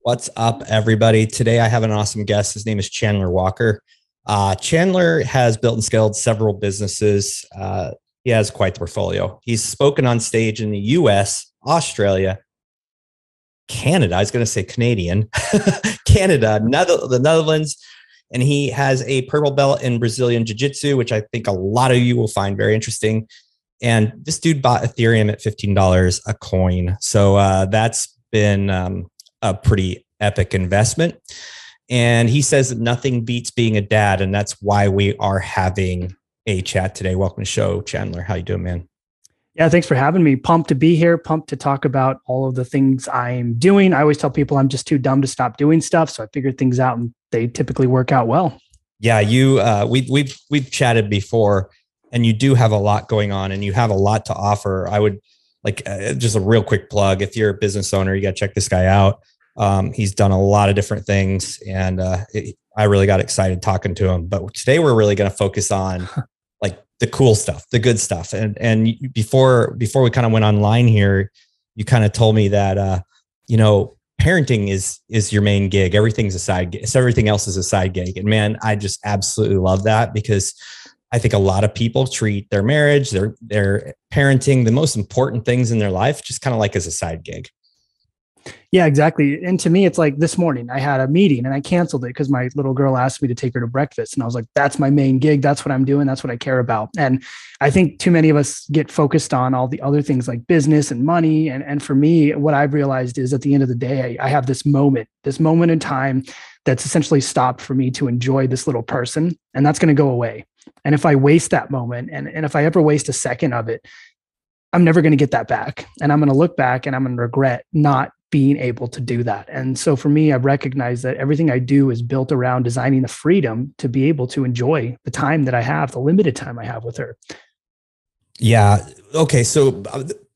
What's up, everybody? Today I have an awesome guest. His name is Chandler Walker. Chandler has built and scaled several businesses. He has quite the portfolio. He's spoken on stage in the US, Australia, Canada. I was going to say Canadian, Canada, the Netherlands. And he has a purple belt in Brazilian Jiu-Jitsu, which I think a lot of you will find very interesting. And this dude bought Ethereum at $15 a coin. So that's been a pretty epic investment. And he says that nothing beats being a dad. And that's why we are having a chat today. Welcome to the show, Chandler. How you doing, man? Yeah, thanks for having me. Pumped to be here. Pumped to talk about all of the things I'm doing. I always tell people I'm just too dumb to stop doing stuff. So I figured things out and they typically work out well. Yeah, we've chatted before, and you do have a lot going on and you have a lot to offer. I would like just a real quick plug. If you're a business owner, you got to check this guy out. He's done a lot of different things, and I really got excited talking to him. But today we're really going to focus on like the cool stuff, the good stuff. And before we kind of went online here, you kind of told me that parenting is your main gig. Everything's a side gig. So everything else is a side gig. And man, I just absolutely love that, because I think a lot of people treat their marriage, their parenting, the most important things in their life, just kind of like as a side gig. Yeah, exactly. And to me, it's like this morning I had a meeting and I canceled it because my little girl asked me to take her to breakfast. And I was like, that's my main gig. That's what I'm doing. That's what I care about. And I think too many of us get focused on all the other things like business and money. And for me, what I've realized is at the end of the day, I have this moment in time that's essentially stopped for me to enjoy this little person. And that's going to go away. And if I waste that moment, and if I ever waste a second of it, I'm never going to get that back. And I'm going to look back and I'm going to regret not being able to do that. And so for me, I recognize that everything I do is built around designing the freedom to be able to enjoy the time that I have, the limited time I have with her. Yeah. Okay. So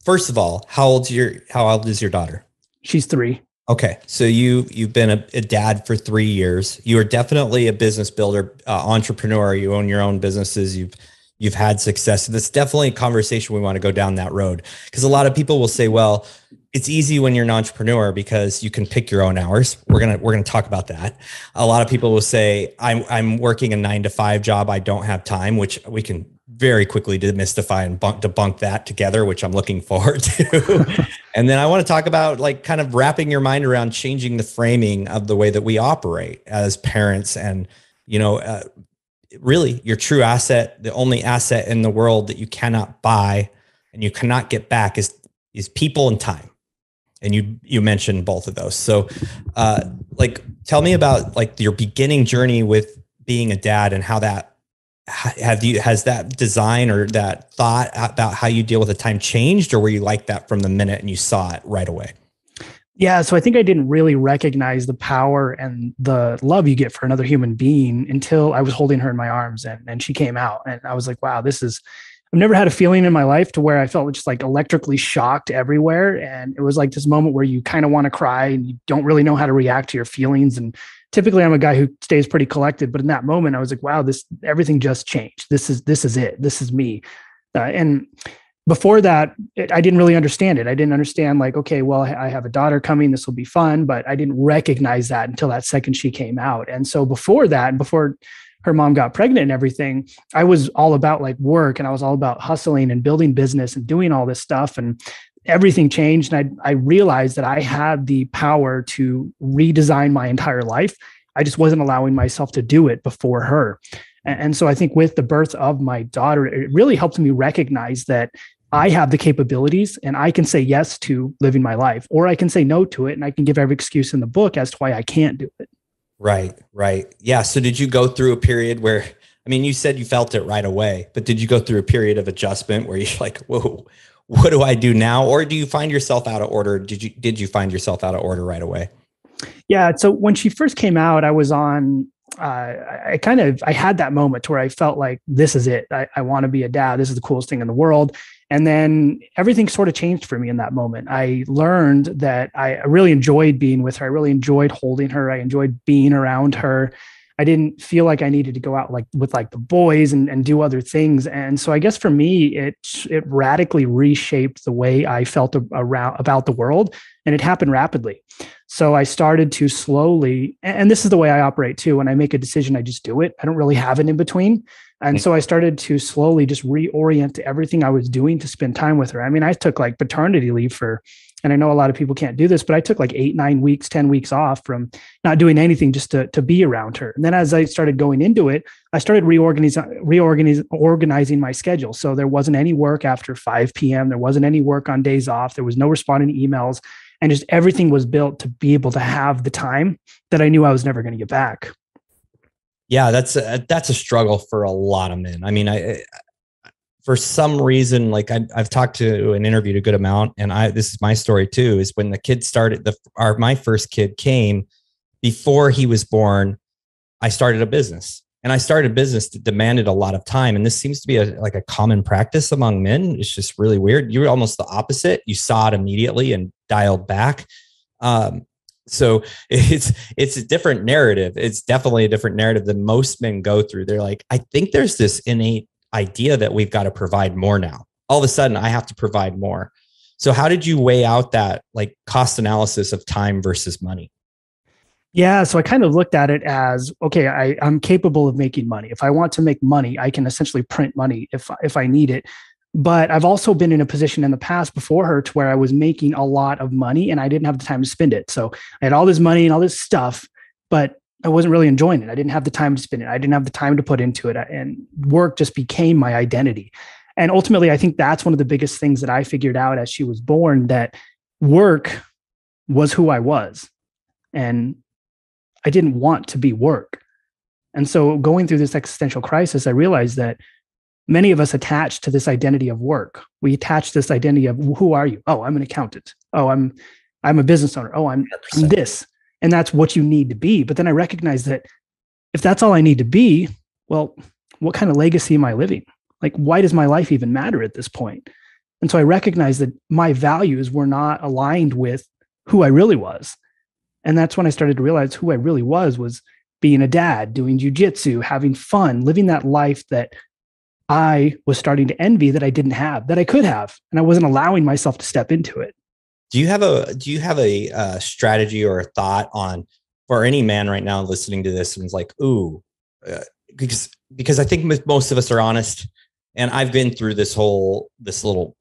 first of all, how old is your daughter? She's 3. Okay. So you've been a dad for 3 years. You are definitely a business builder, entrepreneur. You own your own businesses. You've had success. So that's definitely a conversation we want to go down that road, because a lot of people will say, well, it's easy when you're an entrepreneur because you can pick your own hours. We're gonna talk about that. A lot of people will say, I'm working a 9-to-5 job. I don't have time, which we can very quickly demystify and debunk that together, which I'm looking forward to. And then I want to talk about like kind of wrapping your mind around changing the framing of the way that we operate as parents, and really your true asset, the only asset in the world that you cannot buy and you cannot get back is people and time. And you mentioned both of those. So tell me about like your beginning journey with being a dad, and how that has that design or that thought about how you deal with the time changed, or were you like that from the minute and you saw it right away? Yeah. So I think I didn't really recognize the power and the love you get for another human being until I was holding her in my arms and she came out, and I was like, wow, I've never had a feeling in my life to where I felt just like electrically shocked everywhere. And it was like this moment where you kind of want to cry and you don't really know how to react to your feelings. And typically I'm a guy who stays pretty collected, but in that moment I was like, wow, everything just changed. This is it. This is me. And before that, I didn't really understand it. I didn't understand like, okay, well, I have a daughter coming, this will be fun, but I didn't recognize that until that second she came out. And so before that, before her mom got pregnant and everything, I was all about like work, and I was all about hustling and building business and doing all this stuff, and everything changed. And I realized that I had the power to redesign my entire life. I just wasn't allowing myself to do it before her. And so I think with the birth of my daughter, it really helped me recognize that I have the capabilities and I can say yes to living my life, or I can say no to it. And I can give every excuse in the book as to why I can't do it. Right. Yeah. So did you go through a period where, I mean, you said you felt it right away, but did you go through a period of adjustment where you're like, whoa, what do I do now? Or do you find yourself out of order? Did you find yourself out of order right away? Yeah. So when she first came out, I was on, I had that moment where I felt like, this is it. I want to be a dad. This is the coolest thing in the world. And then everything sort of changed for me in that moment. I learned that I really enjoyed being with her. I really enjoyed holding her. I enjoyed being around her. I didn't feel like I needed to go out like with like the boys and do other things. And so I guess for me, it radically reshaped the way I felt about the world, and it happened rapidly. So I started to slowly, and this is the way I operate too. When I make a decision, I just do it. I don't really have an in between. And so I started to slowly just reorient everything I was doing to spend time with her. I mean, I took like paternity leave and I know a lot of people can't do this, but I took like 8, 9 weeks, 10 weeks off from not doing anything just to be around her. And then as I started going into it, I started organizing my schedule. So there wasn't any work after 5 p.m. There wasn't any work on days off. There was no responding to emails, and just everything was built to be able to have the time that I knew I was never going to get back. Yeah, that's a struggle for a lot of men. I mean, for some reason, like I've talked to and interviewed a good amount, and this is my story too, is when the kid started, my first kid came, before he was born, I started a business. And I started a business that demanded a lot of time. And this seems to be like a common practice among men. It's just really weird. You're almost the opposite. You saw it immediately and dialed back. So it's a different narrative. It's definitely a different narrative than most men go through. They're like, I think there's this innate idea that we've got to provide more now. All of a sudden, I have to provide more. So how did you weigh out that like cost analysis of time versus money? Yeah, so I kind of looked at it as, okay, I'm capable of making money. If I want to make money, I can essentially print money if I need it. But I've also been in a position in the past before her to where I was making a lot of money and I didn't have the time to spend it. So I had all this money and all this stuff, but I wasn't really enjoying it. I didn't have the time to spend it. I didn't have the time to put into it. And work just became my identity. And ultimately, I think that's one of the biggest things that I figured out as she was born, that work was who I was. And I didn't want to be work. And so going through this existential crisis, I realized that many of us attach to this identity of work. We attach this identity of, who are you? Oh, I'm an accountant. Oh, I'm a business owner. Oh, I'm this. And that's what you need to be. But then I recognize that if that's all I need to be, well, what kind of legacy am I living? Like, why does my life even matter at this point? And so I recognized that my values were not aligned with who I really was. And that's when I started to realize who I really was being a dad, doing jiu-jitsu, having fun, living that life that I was starting to envy that I didn't have, that I could have. And I wasn't allowing myself to step into it. Do you have a strategy or a thought on, for any man right now listening to this and is like, ooh, because I think most of us are honest. And I've been through this little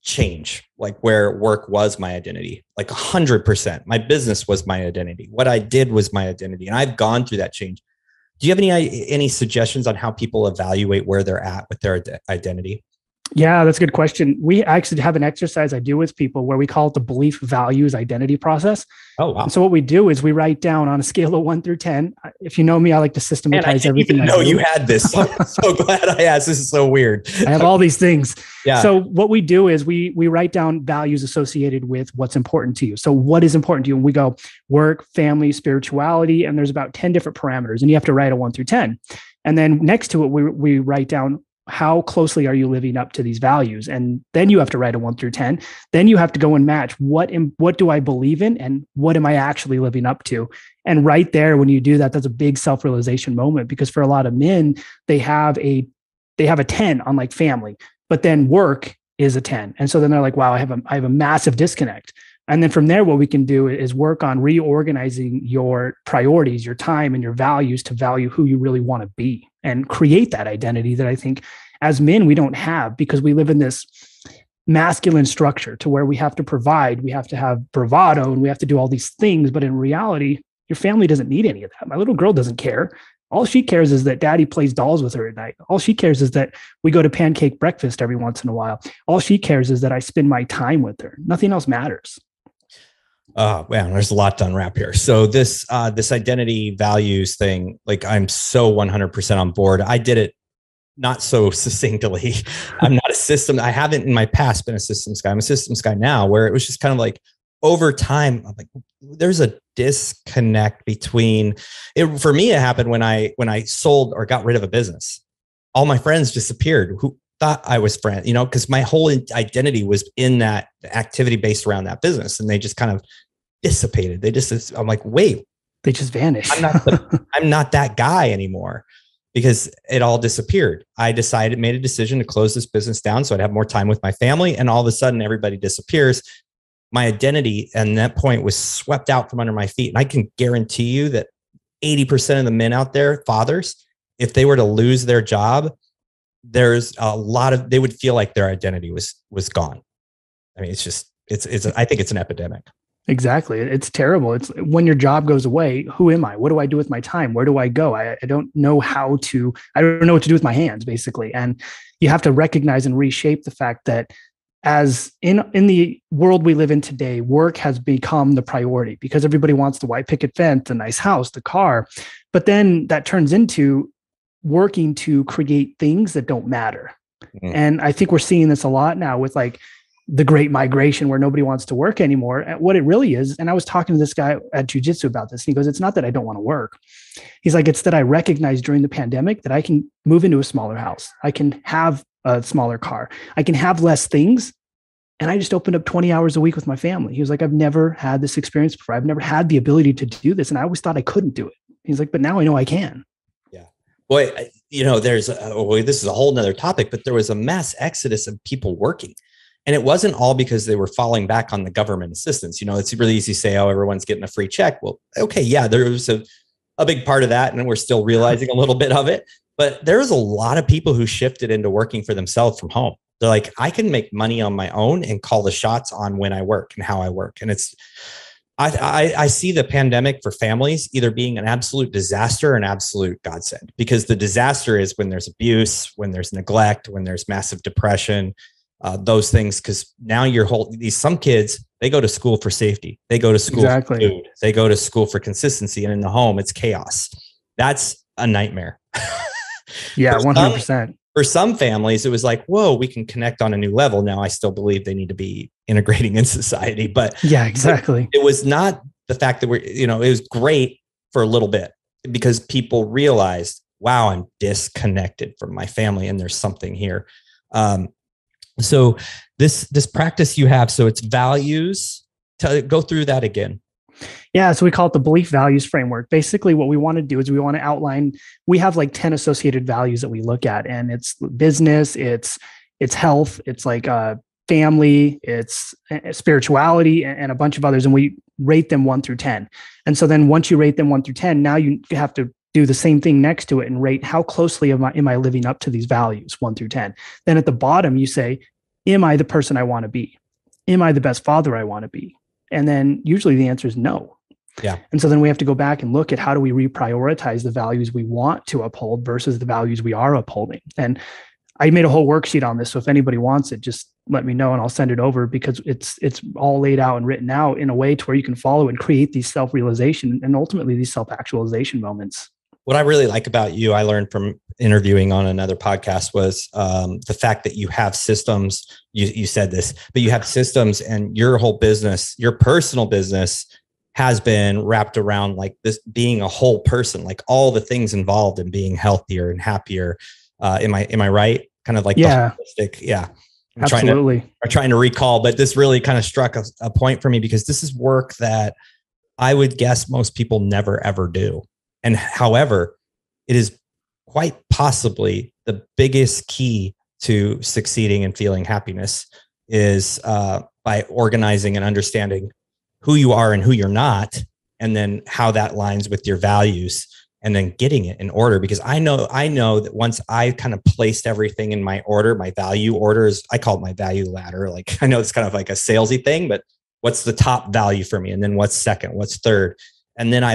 change, like where work was my identity, like 100%. My business was my identity. What I did was my identity. And I've gone through that change. Do you have any suggestions on how people evaluate where they're at with their identity? Yeah, that's a good question. We actually have an exercise I do with people where we call it the belief, values, identity process. Oh, wow. And so what we do is we write down on a scale of 1 through 10. If you know me, I like to systematize everything. I didn't even know you had this. I'm so glad I asked. This is so weird. I have all these things. Yeah. So what we do is we write down values associated with what's important to you. So what is important to you? And we go work, family, spirituality, and there's about 10 different parameters, and you have to write a 1 through 10. And then next to it, we write down how closely are you living up to these values? And then you have to write a 1 through 10. Then you have to go and match what do I believe in and what am I actually living up to? And right there, when you do that, that's a big self-realization moment, because for a lot of men, they have a 10 on like family, but then work is a 10. And so then they're like, wow, I have a massive disconnect. And then from there, what we can do is work on reorganizing your priorities, your time, and your values to value who you really want to be and create that identity that I think as men, we don't have, because we live in this masculine structure to where we have to provide, we have to have bravado, and we have to do all these things. But in reality, your family doesn't need any of that. My little girl doesn't care. All she cares is that daddy plays dolls with her at night. All she cares is that we go to pancake breakfast every once in a while. All she cares is that I spend my time with her. Nothing else matters. Oh man, there's a lot to unwrap here. So this identity values thing, like I'm so 100% on board. I did it not so succinctly. I'm not a system. I haven't in my past been a systems guy. I'm a systems guy now, where it was just kind of like over time, I'm like, there's a disconnect between it. For me, it happened when I sold or got rid of a business. All my friends disappeared who thought I was friends, because my whole identity was in that activity based around that business, and they just kind of dissipated. I'm like, wait, They just vanish. I'm not that guy anymore because it all disappeared. Made a decision to close this business down so I'd have more time with my family. And all of a sudden everybody disappears. My identity and that point was swept out from under my feet. And I can guarantee you that 80% of the men out there, fathers, if they were to lose their job, there's a lot of, they would feel like their identity was gone. I mean, I think it's an epidemic. Exactly. It's terrible. It's when your job goes away. Who am I? What do I do with my time? Where do I go? I don't know I don't know what to do with my hands, basically. And you have to recognize and reshape the fact that as in the world we live in today, work has become the priority because everybody wants the white picket fence, the nice house, the car. But then that turns into working to create things that don't matter. Mm-hmm. And I think we're seeing this a lot now with like the great migration where nobody wants to work anymore. And what it really is, and I was talking to this guy at Jiu-Jitsu about this, and he goes, it's not that I don't want to work. He's like, it's that I recognized during the pandemic that I can move into a smaller house. I can have a smaller car. I can have less things. And I just opened up 20 hours a week with my family. He was like, I've never had this experience before. I've never had the ability to do this. And I always thought I couldn't do it. He's like, but now I know I can. Yeah. Boy, this is a whole nother topic, but there was a mass exodus of people working. And it wasn't all because they were falling back on the government assistance. It's really easy to say, oh, everyone's getting a free check. Well, okay, yeah, there was a big part of that. And we're still realizing a little bit of it. But there's a lot of people who shifted into working for themselves from home. They're like, I can make money on my own and call the shots on when I work and how I work. And I see the pandemic for families either being an absolute disaster or an absolute godsend, because the disaster is when there's abuse, when there's neglect, when there's massive depression, those things. Because now some kids, they go to school for safety. They go to school for food. They go to school for consistency. And in the home, it's chaos. That's a nightmare. Yeah, 100%. For some families, it was like, whoa, we can connect on a new level. Now, I still believe they need to be integrating in society, but yeah, exactly. It was not the fact that it was great for a little bit because people realized, wow, I'm disconnected from my family and there's something here. So this practice you have, so it's values. Go through that again. Yeah. So we call it the belief values framework. Basically what we want to do is we want to outline, we have like 10 associated values that we look at, and it's business, it's health, it's like family, it's spirituality, and a bunch of others. And we rate them 1 through 10. And so then once you rate them 1 through 10, now you have to do the same thing next to it and rate how closely am I living up to these values 1 through 10. Then at the bottom, you say, am I the person I want to be? Am I the best father I want to be? And then usually the answer is no. Yeah. And so then we have to go back and look at how do we reprioritize the values we want to uphold versus the values we are upholding. And I made a whole worksheet on this. So if anybody wants it, just let me know and I'll send it over, because it's all laid out and written out in a way to where you can follow and create these self-realization and ultimately these self-actualization moments. What I really like about you, I learned from interviewing on another podcast, was the fact that you have systems. You said this, but you have systems, and your whole business, your personal business, has been wrapped around like this being a whole person, like all the things involved in being healthier and happier. Am I right? Kind of like yeah, yeah. Absolutely. I'm trying to recall, but this really kind of struck a point for me, because this is work that I would guess most people never ever do. And however, it is quite possibly the biggest key to succeeding and feeling happiness is by organizing and understanding who you are and who you're not, and then how that lines with your values, and then getting it in order. Because I know that once I kind of placed everything in my order, my value orders, I call it my value ladder. Like, I know it's kind of like a salesy thing, but what's the top value for me? And then what's second, what's third? And then I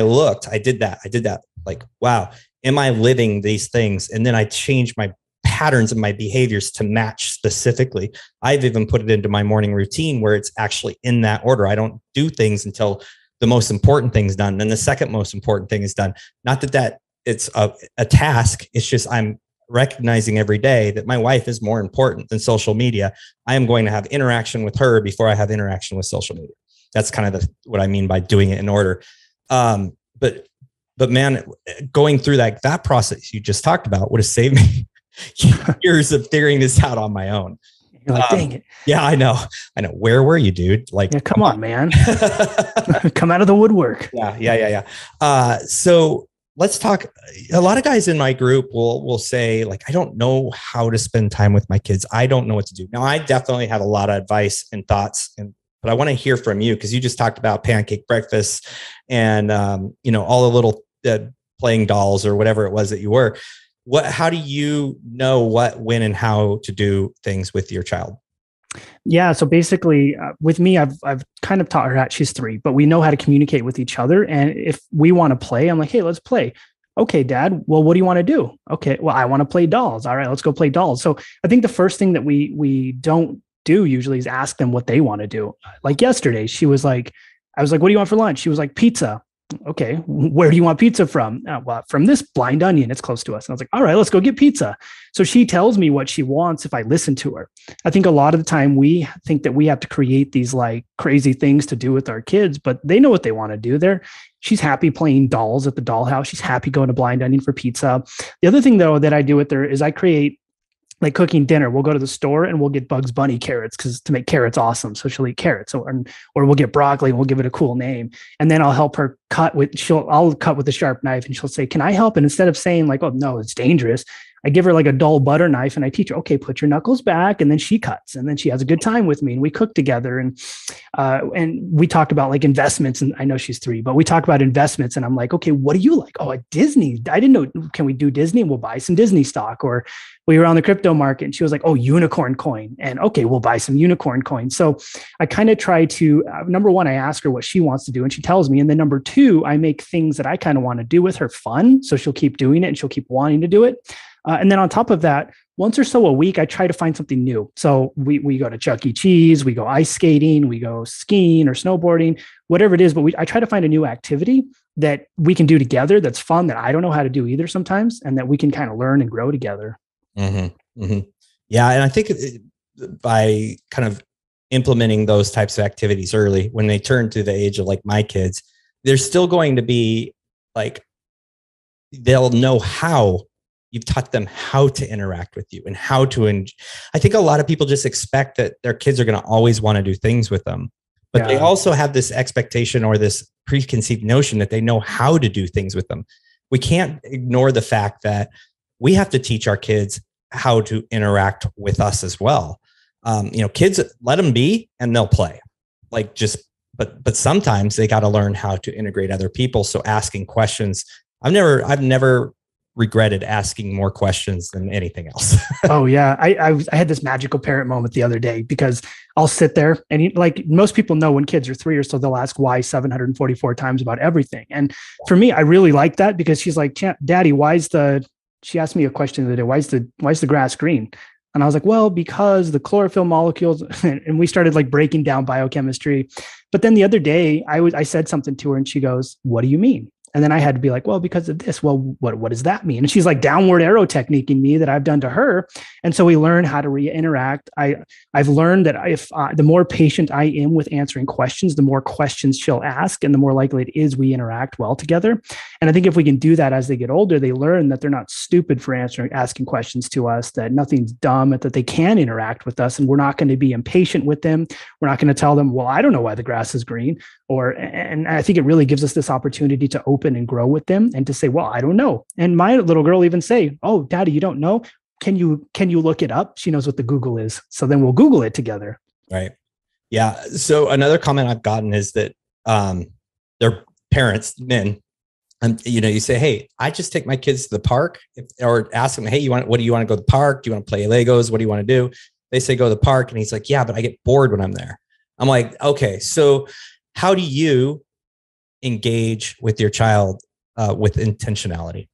did that. Like, wow, am I living these things? And then I changed my patterns and my behaviors to match specifically. I've even put it into my morning routine where it's actually in that order. I don't do things until the most important thing's done. Then the second most important thing is done. Not that it's a task. It's just I'm recognizing every day that my wife is more important than social media. I am going to have interaction with her before I have interaction with social media. That's kind of what I mean by doing it in order. But man, going through that process you just talked about would have saved me years of figuring this out on my own. You're like, dang it. Yeah, I know. Where were you, dude? Like, yeah, come on, man. Come out of the woodwork. Yeah. So let's talk. A lot of guys in my group will say, like, I don't know how to spend time with my kids. I don't know what to do. Now, I definitely have a lot of advice and thoughts, but I want to hear from you, because you just talked about pancake breakfast and all the little playing dolls or whatever it was that you were. How do you know what, when, and how to do things with your child? Yeah. So basically, with me, I've kind of taught her that she's 3, but we know how to communicate with each other. And if we want to play, I'm like, hey, let's play. Okay, Dad. Well, what do you want to do? Okay. Well, I want to play dolls. All right, let's go play dolls. So I think the first thing that we don't do usually is ask them what they want to do. Like yesterday, I was like, what do you want for lunch? She was like, pizza. Okay, where do you want pizza from? Well, from this Blind Onion, it's close to us. And I was like, all right, let's go get pizza. So she tells me what she wants if I listen to her. I think a lot of the time we think that we have to create these like crazy things to do with our kids, but they know what they want to do. She's happy playing dolls at the dollhouse. She's happy going to Blind Onion for pizza. The other thing though that I do with her is I create, like cooking dinner, we'll go to the store and we'll get Bugs Bunny carrots to make carrots awesome. So she'll eat carrots, or we'll get broccoli and we'll give it a cool name. And then I'll help her I'll cut with a sharp knife, and she'll say, can I help? And instead of saying like, oh no, it's dangerous, I give her like a dull butter knife and I teach her, okay, put your knuckles back. And then she cuts, and then she has a good time with me and we cook together. And we talked about like investments, and I know she's 3, but we talk about investments, and I'm like, okay, what do you like? Oh, at Disney. I didn't know. Can we do Disney? We'll buy some Disney stock. Or we were on the crypto market and she was like, oh, unicorn coin. And okay, we'll buy some unicorn coin. So I kind of try to, number one, I ask her what she wants to do and she tells me. And then number 2, I make things that I kind of want to do with her fun. So she'll keep doing it and she'll keep wanting to do it. And then on top of that, once or so a week, I try to find something new. So we go to Chuck E. Cheese, we go ice skating, we go skiing or snowboarding, whatever it is. But I try to find a new activity that we can do together that's fun, that I don't know how to do either sometimes, and that we can kind of learn and grow together. Mm-hmm. Mm-hmm. Yeah. And I think by kind of implementing those types of activities early, when they turn to the age of like my kids, they're still going to be like, they'll know how you've taught them how to interact with you and how to. I think a lot of people just expect that their kids are going to always want to do things with them, but they also have this expectation or this preconceived notion that they know how to do things with them. We can't ignore the fact that we have to teach our kids how to interact with us as well. Kids, let them be and they'll play. But sometimes they got to learn how to integrate other people. So asking questions, I've never regretted asking more questions than anything else. Oh yeah. I had this magical parent moment the other day, because I'll sit there and like most people know when kids are 3 or so, they'll ask why 744 times about everything. And for me, I really like that, because she's like, Daddy, she asked me a question the other day, why is the grass green? And I was like, well, because the chlorophyll molecules, and we started like breaking down biochemistry. But then the other day I said something to her and she goes, what do you mean? And then I had to be like, well, because of this. Well, what does that mean? And she's like downward arrow techniquing me that I've done to her. And so we learn how to interact. I've learned that if the more patient I am with answering questions, the more questions she'll ask, and the more likely it is we interact well together. And I think if we can do that as they get older, they learn that they're not stupid for asking questions to us, that nothing's dumb, that they can interact with us, and we're not going to be impatient with them. We're not going to tell them, well, I don't know why the grass is green. And I think it really gives us this opportunity to open and grow with them and to say, well, I don't know. And my little girl even say, oh, Daddy, you don't know? Can you look it up? She knows what the Google is. So then we'll Google it together. Right. Yeah. So another comment I've gotten is that their parents, men, you say, hey, I just take my kids to the park, or ask them, hey, what do you want to go to the park? Do you want to play Legos? What do you want to do? They say, go to the park. And he's like, yeah, but I get bored when I'm there. I'm like, okay, so how do you engage with your child with intentionality?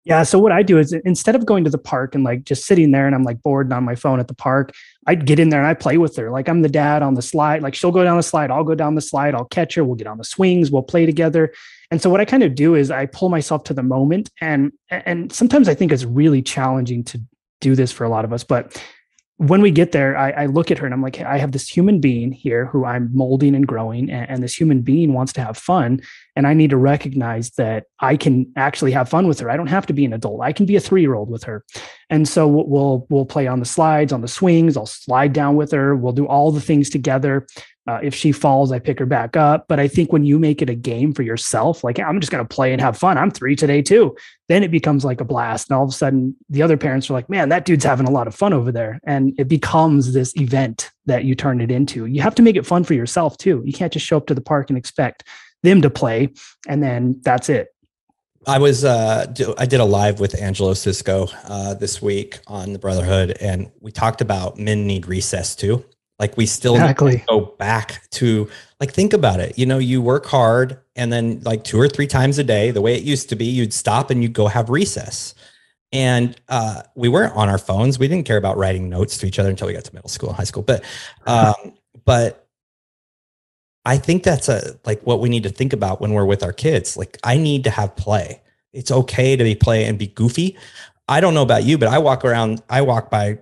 Yeah. So what I do is, instead of going to the park and like just sitting there and I'm like bored and on my phone at the park, I get in there and I play with her. Like I'm the dad on the slide. Like she'll go down the slide, I'll go down the slide, I'll catch her, we'll get on the swings, we'll play together. And so what I kind of do is I pull myself to the moment. And sometimes I think it's really challenging to do this for a lot of us, but when we get there, I look at her and I'm like, hey, I have this human being here who I'm molding and growing, and this human being wants to have fun. And I need to recognize that I can actually have fun with her. I don't have to be an adult. I can be a 3-year-old with her. And so we'll play on the slides, on the swings. I'll slide down with her. We'll do all the things together. If she falls, I pick her back up. But I think when you make it a game for yourself, like, I'm just going to play and have fun. I'm 3 today too. Then it becomes like a blast. And all of a sudden the other parents are like, man, that dude's having a lot of fun over there. And it becomes this event that you turn it into. You have to make it fun for yourself too. You can't just show up to the park and expect them to play, and then that's it. I did a live with Angelo Cisco this week on the Brotherhood, and we talked about men need recess too. Like, we still need to go back to, like, think about it. You know, you work hard, and then like 2 or 3 times a day, the way it used to be, you'd stop and you'd go have recess. And we weren't on our phones. We didn't care about writing notes to each other until we got to middle school and high school. But I think that's like what we need to think about when we're with our kids. Like, I need to have play. It's okay to be play and be goofy. I don't know about you, but I walk by,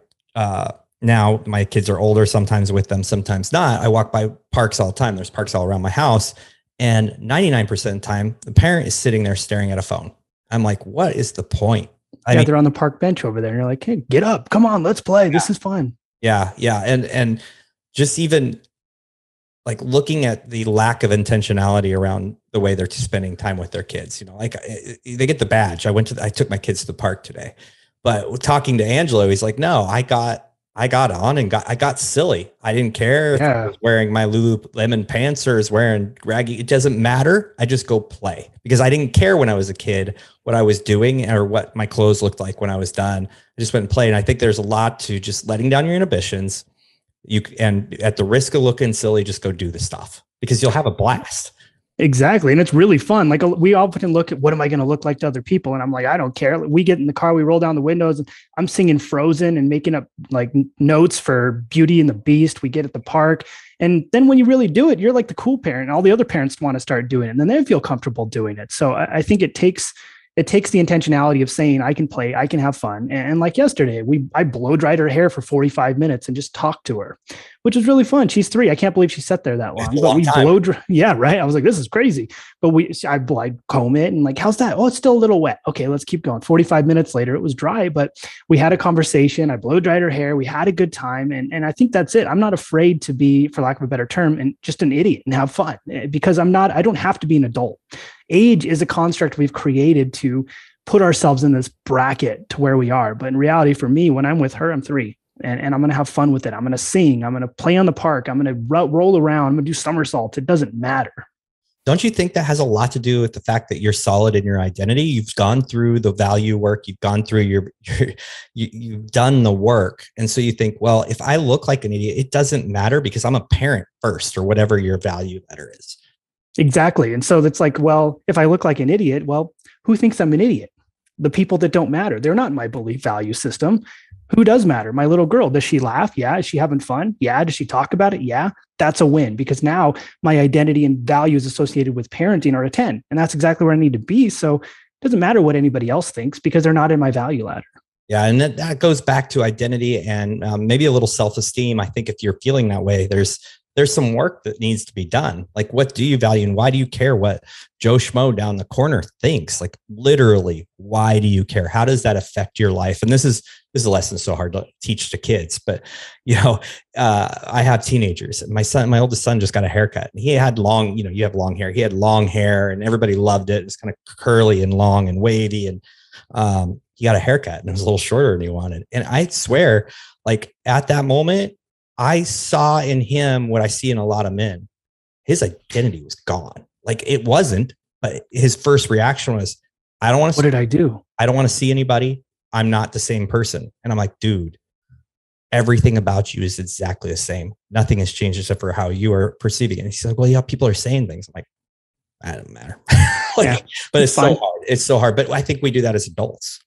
now my kids are older, sometimes with them, sometimes not. I walk by parks all the time. There's parks all around my house. And 99% of the time, the parent is sitting there staring at a phone. I'm like, what is the point? I mean, they're on the park bench over there. And you're like, hey, get up. Come on, let's play. Yeah. This is fun. Yeah. Yeah. And just even like looking at the lack of intentionality around the way they're spending time with their kids, you know, like they get the badge. I took my kids to the park today, but talking to Angelo, he's like, no, I got on and I got silly. I didn't care if I was wearing my Lululemon pants or is wearing raggy. It doesn't matter. I just go play, because I didn't care when I was a kid what I was doing or what my clothes looked like when I was done. I just went and played. And I think there's a lot to just letting down your inhibitions. And at the risk of looking silly, just go do the stuff, because you'll have a blast. Exactly. And it's really fun. Like, we often look at, what am I going to look like to other people? And I'm like, I don't care. We get in the car, we roll down the windows, and I'm singing Frozen and making up like notes for Beauty and the Beast. We get at the park. And then when you really do it, you're like the cool parent. All the other parents want to start doing it, and then they feel comfortable doing it. So I think it takes the intentionality of saying, I can play, I can have fun. And like yesterday, I blow dried her hair for 45 minutes and just talked to her, which was really fun. She's 3. I can't believe she sat there that long. But we blow dry. Yeah, right. I was like, this is crazy. But I comb it and like, how's that? Oh, it's still a little wet. Okay, let's keep going. 45 minutes later, it was dry, but we had a conversation. I blow dried her hair. We had a good time. And I think that's it. I'm not afraid to be, for lack of a better term, and just an idiot and have fun, because I don't have to be an adult. Age is a construct we've created to put ourselves in this bracket to where we are. But in reality, for me, when I'm with her, I'm 3, and I'm going to have fun with it. I'm going to sing. I'm going to play on the park. I'm going to roll around. I'm going to do somersaults. It doesn't matter. Don't you think that has a lot to do with the fact that you're solid in your identity? You've gone through the value work. You've gone through you've done the work. And so you think, well, if I look like an idiot, it doesn't matter, because I'm a parent first, or whatever your value letter is. Exactly. And so it's like, well, if I look like an idiot, well, who thinks I'm an idiot? The people that don't matter. They're not in my belief value system. Who does matter? My little girl. Does she laugh? Yeah. Is she having fun? Yeah. Does she talk about it? Yeah. That's a win, because now my identity and values associated with parenting are a 10. And that's exactly where I need to be. So it doesn't matter what anybody else thinks, because they're not in my value ladder. Yeah. And that goes back to identity and maybe a little self-esteem. I think if you're feeling that way, there's some work that needs to be done. Like, what do you value, and why do you care what Joe Schmo down the corner thinks? Like, literally, why do you care? How does that affect your life? And this is a lesson so hard to teach to kids, but you know, I have teenagers. My oldest son just got a haircut, and he had long, you know, you have long hair. He had long hair, and everybody loved it. It was kind of curly and long and wavy. And he got a haircut, and it was a little shorter than he wanted. And I swear, like, at that moment, I saw in him what I see in a lot of men. His identity was gone. Like, it wasn't, but his first reaction was, I don't want to. What did I do? I don't want to see anybody. I'm not the same person. And I'm like, dude, everything about you is exactly the same. Nothing has changed except for how you are perceiving it. And he's like, well, yeah, people are saying things. I'm like, that doesn't matter. But it's so hard. It's so hard. But I think we do that as adults.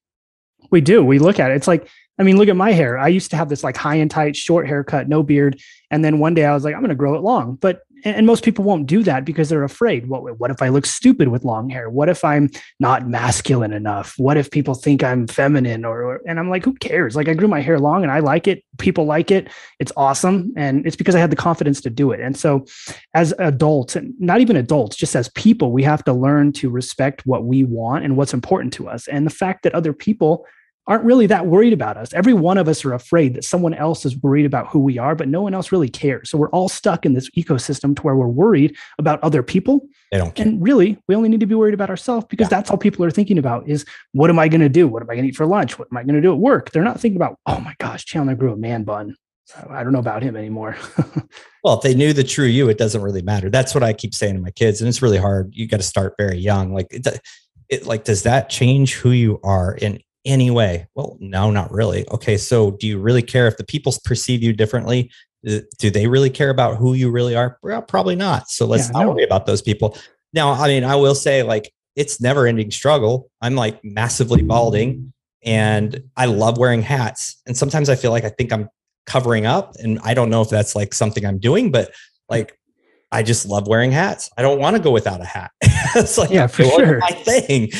We do. We look at it. It's like, I mean, look at my hair. I used to have this like high and tight, short haircut, no beard. And then one day I was like, I'm going to grow it long. But And most people won't do that because they're afraid. What if I look stupid with long hair? What if I'm not masculine enough? What if people think I'm feminine? And I'm like, who cares? Like, I grew my hair long and I like it. People like it. It's awesome. And it's because I had the confidence to do it. And so as adults, and not even adults, just as people, we have to learn to respect what we want and what's important to us. And the fact that other people aren't really that worried about us. Every one of us are afraid that someone else is worried about who we are, but no one else really cares. So we're all stuck in this ecosystem to where we're worried about other people. They don't care. And really, we only need to be worried about ourselves, because that's all people are thinking about is, what am I going to do? What am I going to eat for lunch? What am I going to do at work? They're not thinking about, oh my gosh, Chandler grew a man bun. I don't know about him anymore. Well, if they knew the true you, it doesn't really matter. That's what I keep saying to my kids. And it's really hard. You got to start very young. Like, does that change who you are in any way? Well, no, not really. Okay. So do you really care if the people perceive you differently? Do they really care about who you really are? Well, probably not. So let's not worry about those people. Now, I mean, I will say, like, it's never ending struggle. I'm like massively balding and I love wearing hats. And sometimes I feel like I think I'm covering up, and I don't know if that's like something I'm doing, but like, I just love wearing hats. I don't want to go without a hat. It's like, for sure, my thing.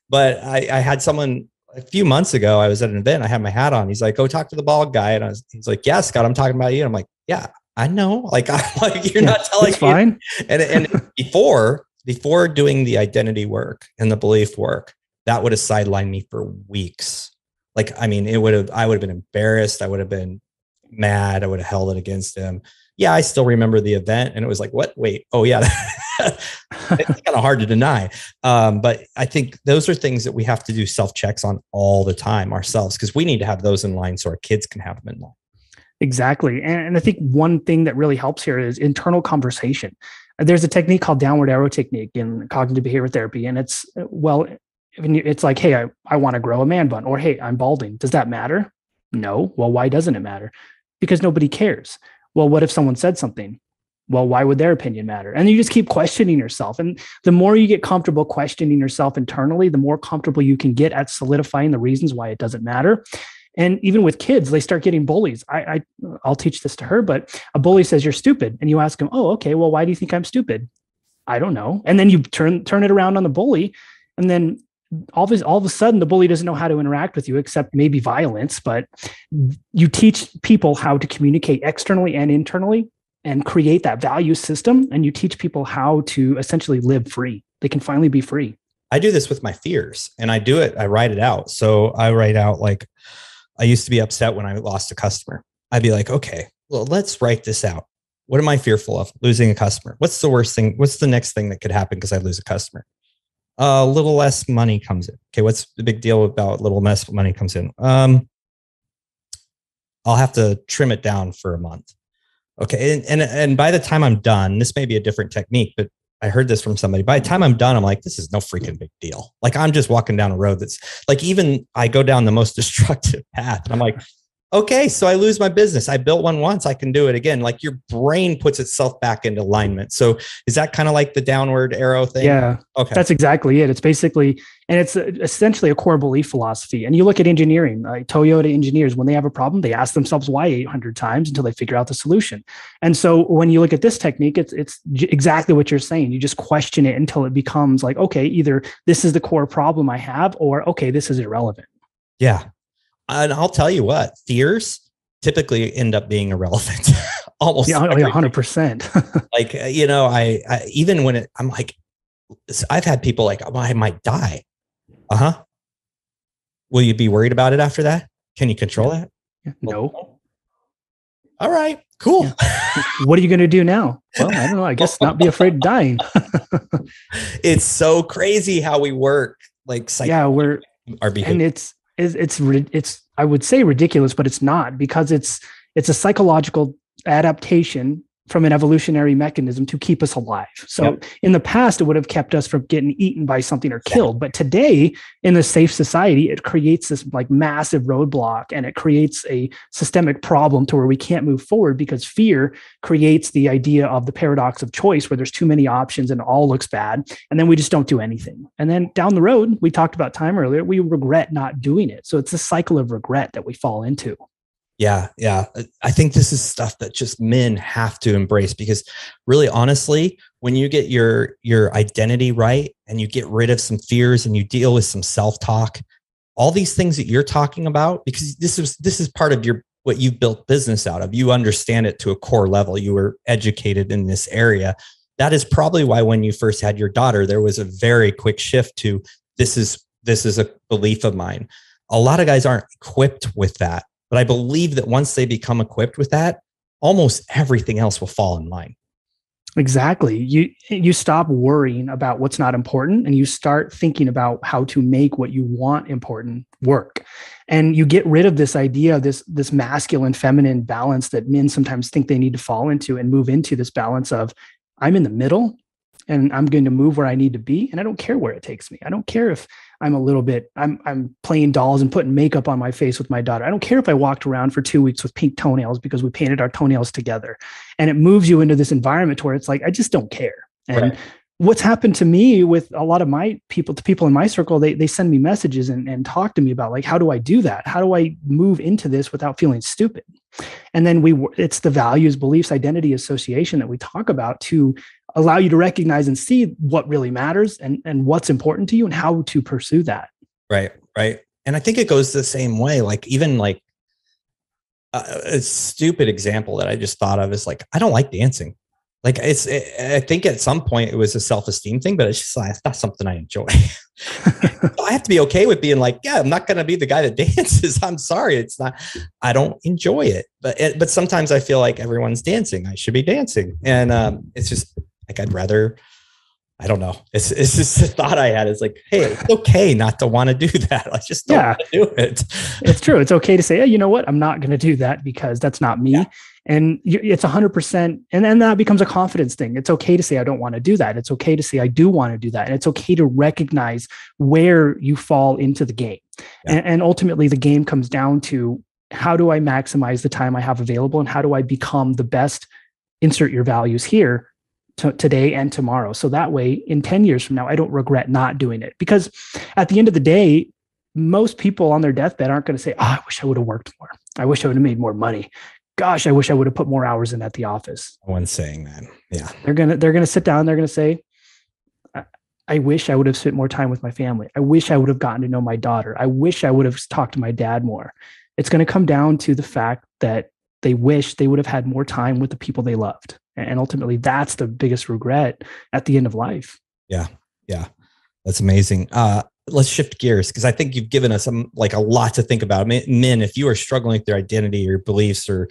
But I had someone a few months ago, I was at an event, I had my hat on. He's like, go talk to the bald guy. And he's like, yeah, Scott, I'm talking about you. And I'm like, yeah, I know. Like, I'm like, you're not telling me. Fine. And before doing the identity work and the belief work, that would have sidelined me for weeks. Like, I mean, I would have been embarrassed. I would have been mad. I would have held it against him. Yeah, I still remember the event, and it was like, what? Wait, oh yeah. It's kind of hard to deny. But I think those are things that we have to do self-checks on all the time ourselves, because we need to have those in line so our kids can have them in line. Exactly. And I think one thing that really helps here is internal conversation. There's a technique called downward arrow technique in cognitive behavior therapy. And it's like, hey, I want to grow a man bun, or, hey, I'm balding. Does that matter? No. Well, why doesn't it matter? Because nobody cares. Well, what if someone said something? Well, why would their opinion matter? And you just keep questioning yourself. And the more you get comfortable questioning yourself internally, the more comfortable you can get at solidifying the reasons why it doesn't matter. And even with kids, they start getting bullies. I'll teach this to her, but a bully says you're stupid. And you ask him, oh, okay, well, why do you think I'm stupid? I don't know. And then you turn it around on the bully. And then all of a sudden, the bully doesn't know how to interact with you, except maybe violence. But you teach people how to communicate externally and internally and create that value system. And you teach people how to essentially live free. They can finally be free. I do this with my fears, and I write it out. So I write out, like, I used to be upset when I lost a customer. I'd be like, okay, well, let's write this out. What am I fearful of? Losing a customer. What's the worst thing? What's the next thing that could happen because I lose a customer? A little less money comes in. Okay, what's the big deal about little less money comes in? I'll have to trim it down for a month. Okay, and by the time I'm done, this may be a different technique, but I heard this from somebody. By the time I'm done, I'm like, this is no freaking big deal. Like, I'm just walking down a road that's like, even I go down the most destructive path. And I'm like, okay, so I lose my business. I built one once, I can do it again. Like, your brain puts itself back into alignment. So is that kind of like the downward arrow thing? Yeah, okay, that's exactly it. It's basically, and it's essentially a core belief philosophy. And you look at engineering, like Toyota engineers, when they have a problem, they ask themselves why 800 times until they figure out the solution. And so when you look at this technique, it's exactly what you're saying. You just question it until it becomes like, okay, either this is the core problem I have, or okay, this is irrelevant. Yeah. And I'll tell you what, fears typically end up being irrelevant. Almost 100%. Like, I even when I'm like, I've had people like, oh, I might die. Uh-huh. Will you be worried about it after that? Can you control that? No. Well, all right, cool. Yeah. What are you going to do now? Well, I don't know. I guess not be afraid of dying. It's so crazy how we work. Like, we're our behavior. And it's I would say ridiculous, but it's not, because it's a psychological adaptation from an evolutionary mechanism to keep us alive. So in the past, it would have kept us from getting eaten by something or killed. But today, in a safe society, it creates this like massive roadblock, and it creates a systemic problem to where we can't move forward, because fear creates the idea of the paradox of choice, where there's too many options and it all looks bad. And then we just don't do anything. And then down the road, we talked about time earlier, we regret not doing it. So it's a cycle of regret that we fall into. Yeah. Yeah. I think this is stuff that just men have to embrace, because really, honestly, when you get your identity right and you get rid of some fears and you deal with some self-talk, all these things that you're talking about, because this is part of what you've built business out of. You understand it to a core level. You were educated in this area. That is probably why when you first had your daughter, there was a very quick shift to this is a belief of mine. A lot of guys aren't equipped with that. But I believe that once they become equipped with that, almost everything else will fall in line. Exactly. You stop worrying about what's not important and you start thinking about how to make what you want important work. And you get rid of this idea, this masculine feminine balance that men sometimes think they need to fall into, and move into this balance of, I'm in the middle and I'm going to move where I need to be. And I don't care where it takes me. I don't care if I'm playing dolls and putting makeup on my face with my daughter. I don't care if I walked around for 2 weeks with pink toenails because we painted our toenails together. And it moves you into this environment where it's like, I just don't care. And right. What's happened to me with a lot of my people, the people in my circle, they send me messages and talk to me about, like, how do I do that? How do I move into this without feeling stupid? And then it's the values, beliefs, identity, association that we talk about to allow you to recognize and see what really matters and what's important to you and how to pursue that. Right. Right. And I think it goes the same way. Like, even like a stupid example that I just thought of is, like, I don't like dancing. Like, I think at some point it was a self-esteem thing, but it's just like, it's not something I enjoy. I have to be okay with being like, yeah, I'm not going to be the guy that dances. I'm sorry. It's not, I don't enjoy it, but sometimes I feel like everyone's dancing. I should be dancing. And it's just like, I'd rather, I don't know. It's just a thought I had. It's like, hey, it's okay not to want to do that. I just don't want to do it. It's true. It's okay to say, hey, you know what? I'm not going to do that because that's not me. Yeah. And it's 100%. And then that becomes a confidence thing. It's okay to say, I don't want to do that. It's okay to say, I do want to do that. And it's okay to recognize where you fall into the game. Yeah. And ultimately the game comes down to, how do I maximize the time I have available? And how do I become the best, insert your values here, today and tomorrow. So that way, in 10 years from now, I don't regret not doing it. Because at the end of the day, most people on their deathbed aren't going to say, oh, I wish I would have worked more. I wish I would have made more money. Gosh, I wish I would have put more hours in at the office. No one's saying that. Yeah. They're going to sit down. They're going to say, I wish I would have spent more time with my family. I wish I would have gotten to know my daughter. I wish I would have talked to my dad more. It's going to come down to the fact that they wish they would have had more time with the people they loved. And ultimately, that's the biggest regret at the end of life. Yeah. Yeah. That's amazing. Let's shift gears, because I think you've given us a lot to think about. Men, if you are struggling with their identity or your beliefs, or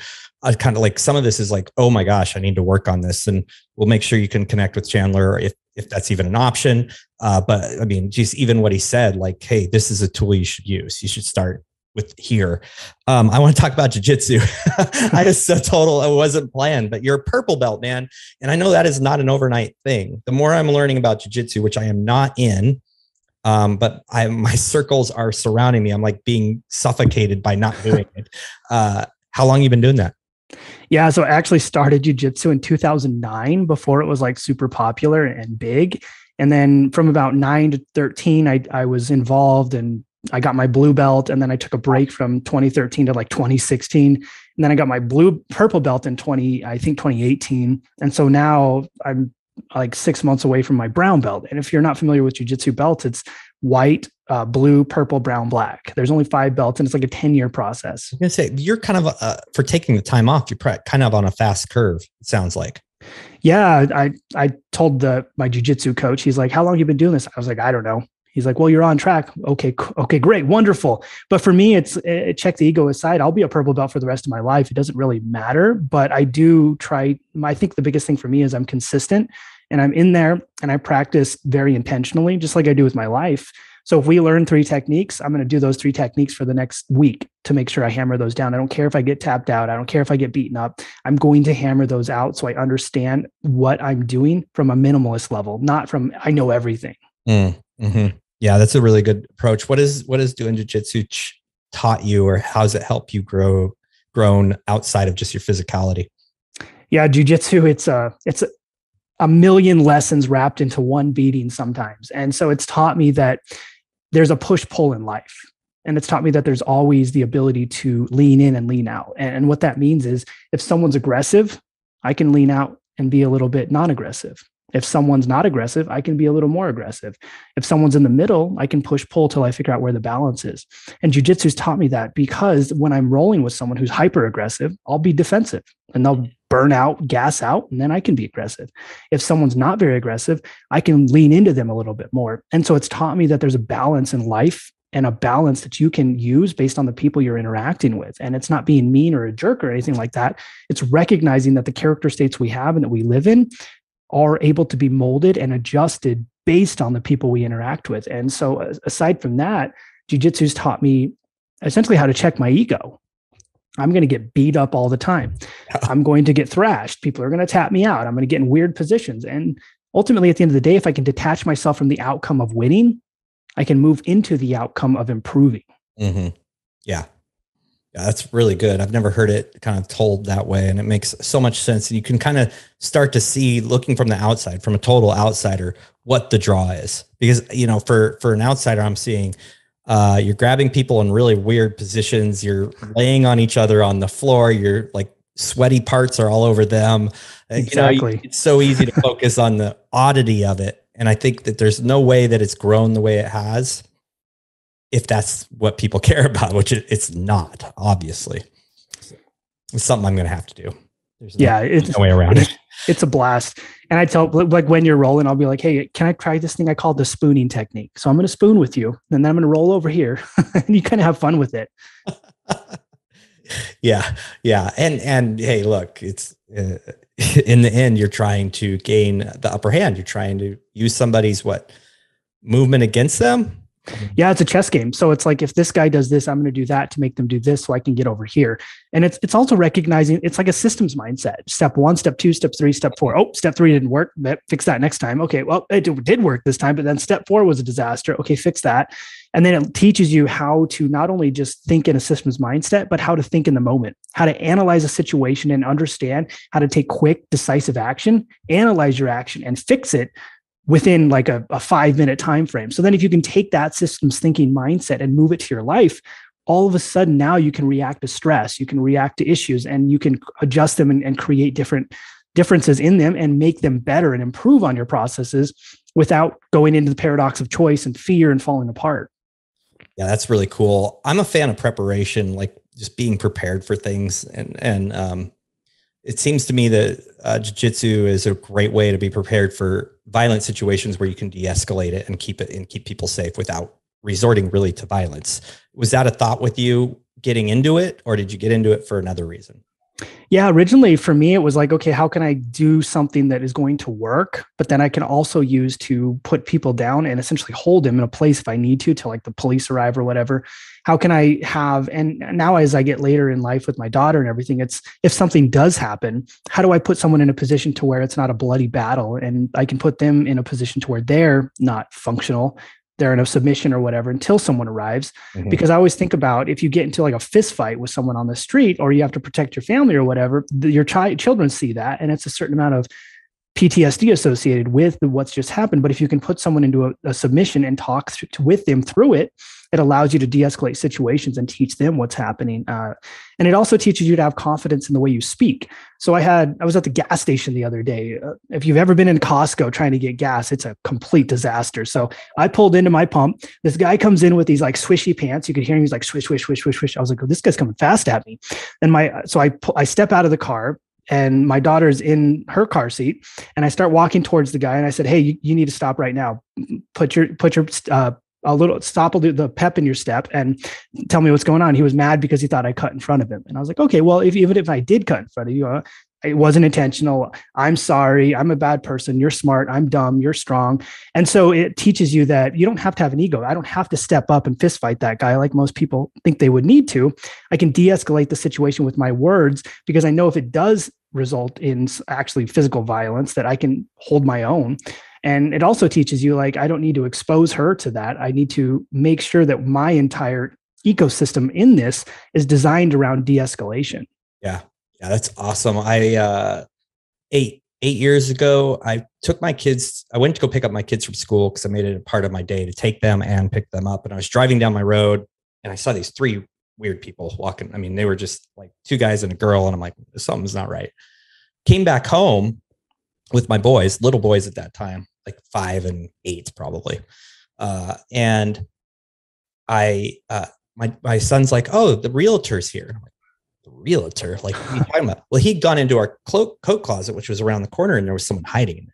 kind of like some of this is like, oh my gosh, I need to work on this. And we'll make sure you can connect with Chandler if that's even an option. But I mean, just even what he said, like, hey, this is a tool you should use. You should start with here. I want to talk about jiu-jitsu. I just it wasn't planned, but you're a purple belt, man. And I know that is not an overnight thing. The more I'm learning about jiu-jitsu, which I am not in, but my circles are surrounding me. I'm like being suffocated by not doing it. How long have you been doing that? Yeah. So I actually started jiu-jitsu in 2009, before it was like super popular and big. And then from about 9 to 13, I was involved, and I got my blue belt, and then I took a break from 2013 to like 2016. And then I got my purple belt in 2018. And so now I'm like 6 months away from my brown belt. And if you're not familiar with jiu-jitsu belts, it's white, blue, purple, brown, black. There's only 5 belts, and it's like a 10-year process. I'm going to say, you're kind of, for taking the time off, you're kind of on a fast curve, it sounds like. Yeah. I told my jiu-jitsu coach, he's like, how long have you been doing this? I was like, I don't know. He's like, well, you're on track. Okay, great, wonderful. But for me, it's check the ego aside. I'll be a purple belt for the rest of my life. It doesn't really matter, but I do try. I think the biggest thing for me is I'm consistent, and I'm in there, and I practice very intentionally, just like I do with my life. So if we learn 3 techniques, I'm going to do those 3 techniques for the next week to make sure I hammer those down. I don't care if I get tapped out. I don't care if I get beaten up. I'm going to hammer those out so I understand what I'm doing from a minimalist level, not from I know everything. Mm-hmm. Yeah, that's a really good approach. What is doing jiu-jitsu taught you, or how does it help you grown outside of just your physicality? Yeah, jiu-jitsu, it's a million lessons wrapped into one beating sometimes. And so it's taught me that there's a push-pull in life. And it's taught me that there's always the ability to lean in and lean out. And what that means is if someone's aggressive, I can lean out and be a little bit non-aggressive. If someone's not aggressive, I can be a little more aggressive. If someone's in the middle, I can push pull till I figure out where the balance is. And jiu-jitsu's taught me that, because when I'm rolling with someone who's hyper aggressive, I'll be defensive and they'll burn out, gas out, and then I can be aggressive. If someone's not very aggressive, I can lean into them a little bit more. And so it's taught me that there's a balance in life, and a balance that you can use based on the people you're interacting with. And it's not being mean or a jerk or anything like that. It's recognizing that the character states we have and that we live in are able to be molded and adjusted based on the people we interact with. And so aside from that, jiu-jitsu's taught me essentially how to check my ego. I'm going to get beat up all the time. I'm going to get thrashed. People are going to tap me out. I'm going to get in weird positions. And ultimately, at the end of the day, if I can detach myself from the outcome of winning, I can move into the outcome of improving. Mm-hmm. Yeah. Yeah, that's really good. I've never heard it kind of told that way, and it makes so much sense. You can kind of start to see, looking from the outside, from a total outsider, what the draw is. Because, you know, for an outsider, I'm seeing you're grabbing people in really weird positions. You're laying on each other on the floor. You're like, sweaty parts are all over them. Exactly. You know, it's so easy to focus on the oddity of it. And I think that there's no way that it's grown the way it has, if that's what people care about, which it's not, obviously. It's something I'm going to have to do. There's no way around it. It's a blast. And I tell, like, when you're rolling, I'll be like, hey, can I try this thing I call the spooning technique? So I'm going to spoon with you, and then I'm going to roll over here. And you kind of have fun with it. Yeah. Yeah. And hey, look, it's in the end, you're trying to gain the upper hand. You're trying to use somebody's movement against them. Yeah, it's a chess game. So it's like, if this guy does this, I'm going to do that to make them do this so I can get over here. And it's also recognizing it's like a systems mindset. Step 1, step 2, step 3, step 4. Oh, step 3 didn't work. Fix that next time. Okay, well, it did work this time, but then step 4 was a disaster. Okay, fix that. And then it teaches you how to not only just think in a systems mindset, but how to think in the moment, how to analyze a situation and understand how to take quick, decisive action, analyze your action and fix it within like a 5-minute time frame. So then if you can take that systems thinking mindset and move it to your life, all of a sudden now you can react to stress, you can react to issues, and you can adjust them and create differences in them and make them better and improve on your processes without going into the paradox of choice and fear and falling apart. Yeah, that's really cool. I'm a fan of preparation, like just being prepared for things. And it seems to me that jiu-jitsu is a great way to be prepared for violent situations where you can de-escalate it and keep people safe without resorting really to violence. Was that a thought with you getting into it, or did you get into it for another reason? Yeah, originally for me, it was like, okay, how can I do something that is going to work, but then I can also use to put people down and essentially hold them in a place if I need to till like the police arrive or whatever. How can I have, and now as I get later in life with my daughter and everything, it's if something does happen, how do I put someone in a position to where it's not a bloody battle, and I can put them in a position to where they're not functional, they're in a submission or whatever until someone arrives. Mm-hmm. Because I always think about, if you get into like a fist fight with someone on the street, or you have to protect your family or whatever, your children see that, and it's a certain amount of PTSD associated with what's just happened. But if you can put someone into a submission and talk with them through it, it allows you to de-escalate situations and teach them what's happening. And it also teaches you to have confidence in the way you speak. So I was at the gas station the other day. If you've ever been in Costco trying to get gas, it's a complete disaster. So I pulled into my pump. This guy comes in with these like swishy pants. You could hear him. He's like, swish, swish, swish, swish, swish. I was like, oh, this guy's coming fast at me. And I step out of the car, and my daughter's in her car seat, and I start walking towards the guy, and I said, hey, you need to stop right now. Put your stop the pep in your step and tell me what's going on. He was mad because he thought I cut in front of him. And I was like, okay, well, even if I did cut in front of you, it wasn't intentional. I'm sorry. I'm a bad person. You're smart. I'm dumb. You're strong. And so it teaches you that you don't have to have an ego. I don't have to step up and fist fight that guy like most people think they would need to. I can de-escalate the situation with my words, because I know if it does result in actually physical violence, that I can hold my own. And it also teaches you, like, I don't need to expose her to that. I need to make sure that my entire ecosystem in this is designed around de-escalation. Yeah. Yeah. That's awesome. I, 8 years ago, I went to go pick up my kids from school, because I made it a part of my day to take them and pick them up. And I was driving down my road, and I saw these three weird people walking. I mean, they were just like two guys and a girl. And I'm like, something's not right. Came back home with my boys, little boys at that time, like 5 and 8 probably. And my son's like, oh, the realtor's here. I'm like, the realtor? Like, what are you talking about? Well, he'd gone into our coat closet, which was around the corner, and there was someone hiding.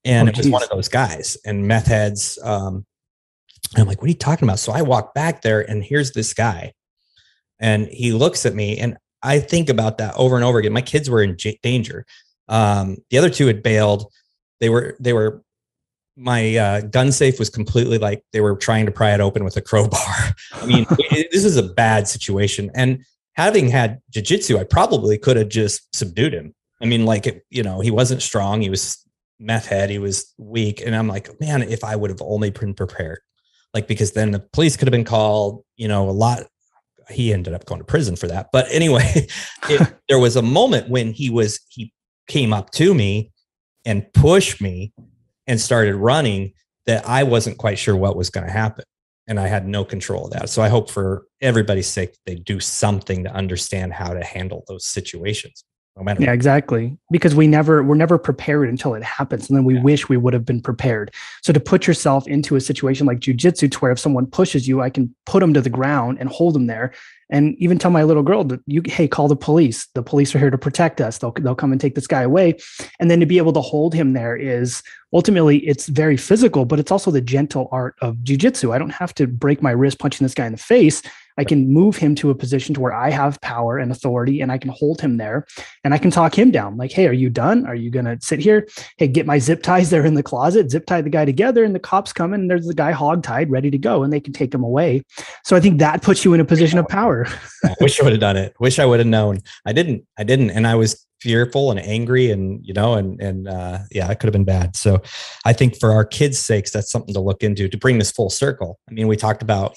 And it was one of those guys and meth heads. And I'm like, what are you talking about? So I walk back there, and here's this guy. And he looks at me, and I think about that over and over again. My kids were in danger. The other two had bailed. They were my gun safe was completely like they were trying to pry it open with a crowbar. I mean, this is a bad situation. And having had jiu-jitsu, I probably could have just subdued him. I mean, like, he wasn't strong. He was meth head. He was weak. And I'm like, man, if I would have only been prepared, like, because then the police could have been called, a lot. He ended up going to prison for that. But anyway, there was a moment when he came up to me and pushed me and started running that I wasn't quite sure what was going to happen. And I had no control of that. So I hope for everybody's sake, they do something to understand how to handle those situations. No matter what. Exactly. Because we're never prepared until it happens. And then we wish we would have been prepared. So to put yourself into a situation like jiu-jitsu, to where if someone pushes you, I can put them to the ground and hold them there. And even tell my little girl that hey, call the police. The police are here to protect us. They'll come and take this guy away. And then to be able to hold him there is ultimately, it's very physical, but it's also the gentle art of jiu-jitsu. I don't have to break my wrist punching this guy in the face. I can move him to a position to where I have power and authority, and I can hold him there, and I can talk him down. Like, hey, are you done? Are you going to sit here? Hey, get my zip ties there in the closet, zip tie the guy together, and the cops come in, and there's the guy hog tied, ready to go, and they can take him away. So I think that puts you in a position of power. I wish I would have done it. Wish I would have known. I didn't. And I was fearful and angry and, it could have been bad. So I think for our kids' sakes, that's something to look into to bring this full circle. I mean, we talked about,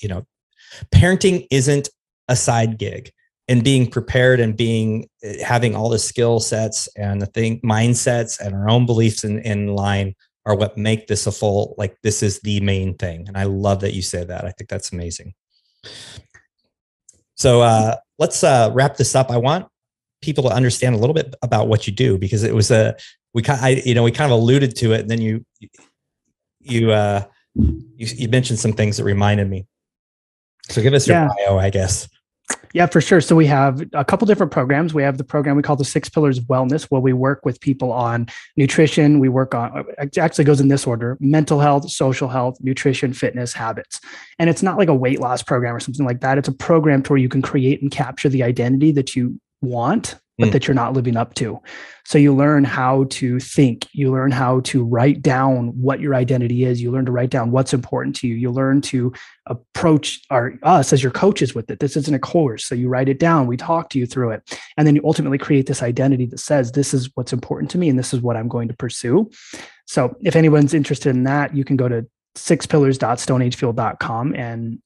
parenting isn't a side gig, and being prepared and having all the skill sets and the mindsets and our own beliefs in line are what make this a full, like, this is the main thing. And I love that you say that. I think that's amazing. So let's wrap this up. I want people to understand a little bit about what you do, because it was we kind of alluded to it, and then you mentioned some things that reminded me. So give us your bio, I guess. Yeah, for sure. So we have a couple different programs. We have the program we call the 6 Pillars of Wellness, where we work with people on nutrition. We work on, it actually goes in this order: mental health, social health, nutrition, fitness, habits. And it's not like a weight loss program or something like that. It's a program to where you can create and capture the identity that you want, but that you're not living up to. So you learn how to think, you learn how to write down what your identity is. You learn to write down what's important to you. You learn to approach us as your coaches with it. This isn't a course. So you write it down. We talk to you through it. And then you ultimately create this identity that says, this is what's important to me, and this is what I'm going to pursue. So if anyone's interested in that, you can go to 6pillars.stoneagefuel.com. And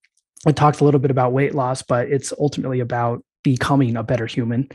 I talked a little bit about weight loss, but it's ultimately about becoming a better human.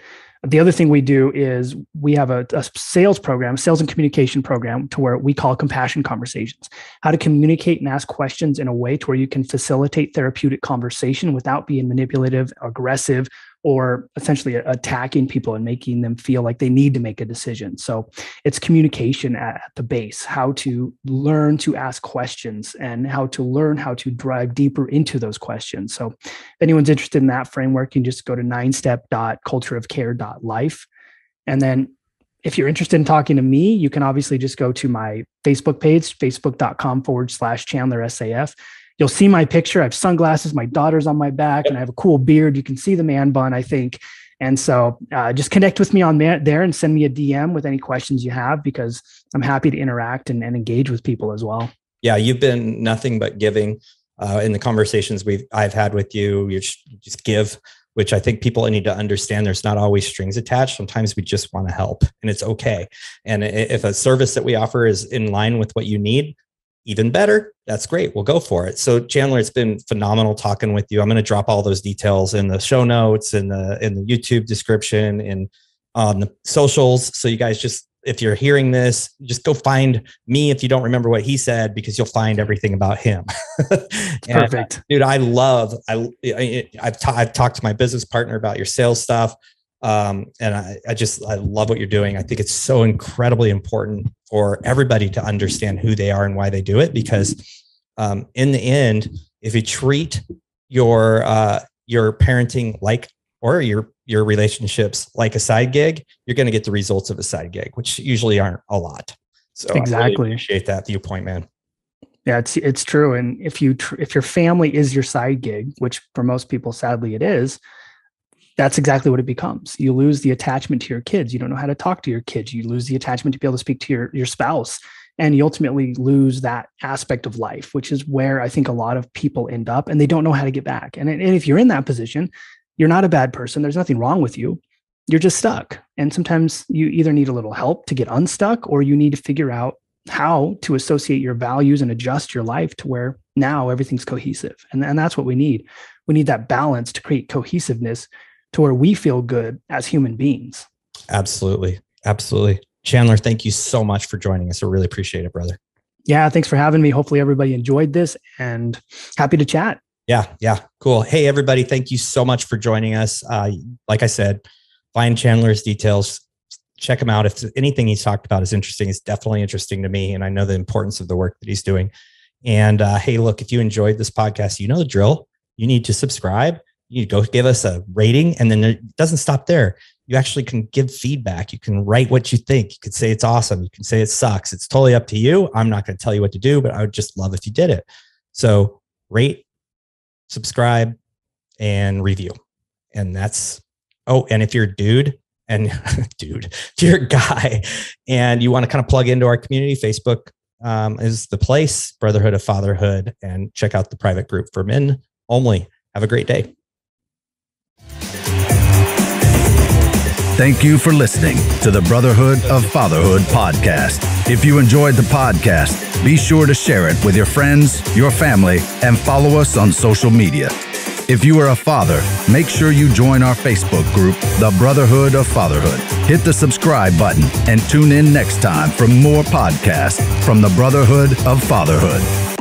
The other thing we do is we have a sales and communication program, to where we call compassion conversations: how to communicate and ask questions in a way to where you can facilitate therapeutic conversation without being manipulative, aggressive, or essentially attacking people and making them feel like they need to make a decision. So it's communication at the base: how to learn to ask questions and how to learn how to drive deeper into those questions. So if anyone's interested in that framework, you can just go to 9step.cultureofcare.life. And then if you're interested in talking to me, you can obviously just go to my Facebook page, facebook.com/ChandlerSAF. You'll see my picture. I have sunglasses, my daughter's on my back, and I have a cool beard. You can see the man bun, I think. And so just connect with me on there and send me a DM with any questions you have, because I'm happy to interact and engage with people as well. Yeah, you've been nothing but giving in the conversations I've had with you. You just give, which I think people need to understand. There's not always strings attached. Sometimes we just want to help, and it's okay. And if a service that we offer is in line with what you need, even better, that's great. We'll go for it. So Chandler, it's been phenomenal talking with you. I'm going to drop all those details in the show notes, in the YouTube description, and on the socials. So you guys just if you're hearing this, just go find me if you don't remember what he said, because you'll find everything about him. Perfect. Dude, I've talked to my business partner about your sales stuff. And I love what you're doing. I think it's so incredibly important for everybody to understand who they are and why they do it, because in the end, if you treat your parenting or your relationships like a side gig, you're going to get the results of a side gig, which usually aren't a lot. So exactly. I really appreciate that viewpoint, man. Yeah, it's true. And if your family is your side gig, which for most people, sadly it is, that's exactly what it becomes. You lose the attachment to your kids. You don't know how to talk to your kids. You lose the attachment to be able to speak to your spouse. And you ultimately lose that aspect of life, which is where I think a lot of people end up, and they don't know how to get back. And if you're in that position, you're not a bad person. There's nothing wrong with you. You're just stuck. And sometimes you either need a little help to get unstuck, or you need to figure out how to associate your values and adjust your life to where now everything's cohesive. And that's what we need. We need that balance to create cohesiveness to where we feel good as human beings. Absolutely. Absolutely. Chandler, thank you so much for joining us. I really appreciate it, brother. Yeah. Thanks for having me. Hopefully everybody enjoyed this, and happy to chat. Yeah. Cool. Hey, everybody. Thank you so much for joining us. Like I said, find Chandler's details, check him out. If anything he's talked about is interesting, it's definitely interesting to me. And I know the importance of the work that he's doing. And hey, look, if you enjoyed this podcast, you know the drill. You need to subscribe. You go give us a rating, and then it doesn't stop there. You actually can give feedback. You can write what you think. You could say it's awesome. You can say it sucks. It's totally up to you. I'm not going to tell you what to do, but I would just love if you did it. So rate, subscribe, and review. And that's, and if you're a dude, if you're a guy and you want to kind of plug into our community, Facebook is the place, Brotherhood of Fatherhood, and check out the private group for men only. Have a great day. Thank you for listening to the Brotherhood of Fatherhood podcast. If you enjoyed the podcast, be sure to share it with your friends, your family, and follow us on social media. If you are a father, make sure you join our Facebook group, the Brotherhood of Fatherhood. Hit the subscribe button and tune in next time for more podcasts from the Brotherhood of Fatherhood.